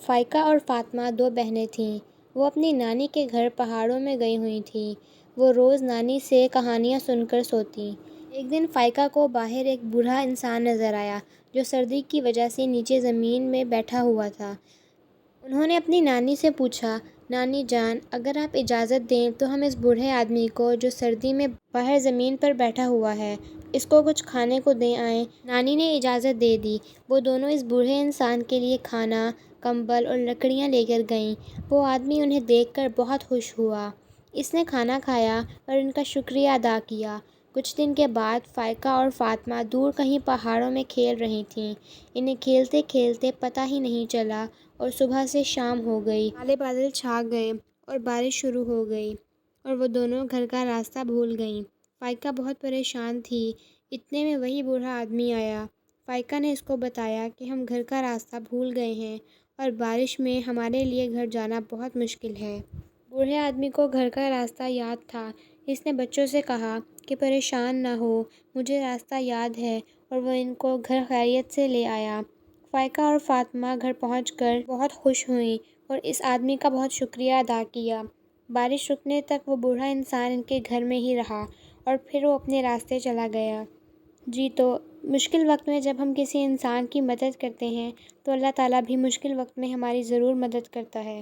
فائقہ اور فاطمہ دو بہنیں تھیں۔ وہ اپنی نانی کے گھر پہاڑوں میں گئی ہوئی تھیں۔ وہ روز نانی سے کہانیاں سن کر سوتیں۔ ایک دن فائقہ کو باہر ایک بوڑھا انسان نظر آیا جو سردی کی وجہ سے نیچے زمین میں بیٹھا ہوا تھا۔ انہوں نے اپنی نانی سے پوچھا، نانی جان، اگر آپ اجازت دیں تو ہم اس بوڑھے آدمی کو جو سردی میں باہر زمین پر بیٹھا ہوا ہے، اس کو کچھ کھانے کو دے آئیں؟ نانی نے اجازت دے دی۔ وہ دونوں اس بوڑھے انسان کے لیے کھانا، کمبل اور لکڑیاں لے کر گئیں۔ وہ آدمی انہیں دیکھ کر بہت خوش ہوا۔ اس نے کھانا کھایا اور ان کا شکریہ ادا کیا۔ کچھ دن کے بعد فائقہ اور فاطمہ دور کہیں پہاڑوں میں کھیل رہی تھیں۔ انہیں کھیلتے کھیلتے پتہ ہی نہیں چلا اور صبح سے شام ہو گئی۔ کالے بادل چھا گئے اور بارش شروع ہو گئی اور وہ دونوں گھر کا راستہ بھول گئیں۔ فائقہ بہت پریشان تھی۔ اتنے میں وہی بوڑھا آدمی آیا۔ فائقہ نے اس کو بتایا کہ ہم گھر کا راستہ بھول گئے ہیں اور بارش میں ہمارے لیے گھر جانا بہت مشکل ہے۔ بوڑھے آدمی کو گھر کا راستہ یاد تھا۔ اس نے بچوں سے کہا کہ پریشان نہ ہو، مجھے راستہ یاد ہے، اور وہ ان کو گھر خیریت سے لے آیا۔ فائقہ اور فاطمہ گھر پہنچ کر بہت خوش ہوئیں اور اس آدمی کا بہت شکریہ ادا کیا۔ بارش رکنے تک وہ بوڑھا انسان ان کے گھر میں ہی رہا اور پھر وہ اپنے راستے چلا گیا۔ جی تو مشکل وقت میں جب ہم کسی انسان کی مدد کرتے ہیں تو اللہ تعالیٰ بھی مشکل وقت میں ہماری ضرور مدد کرتا ہے۔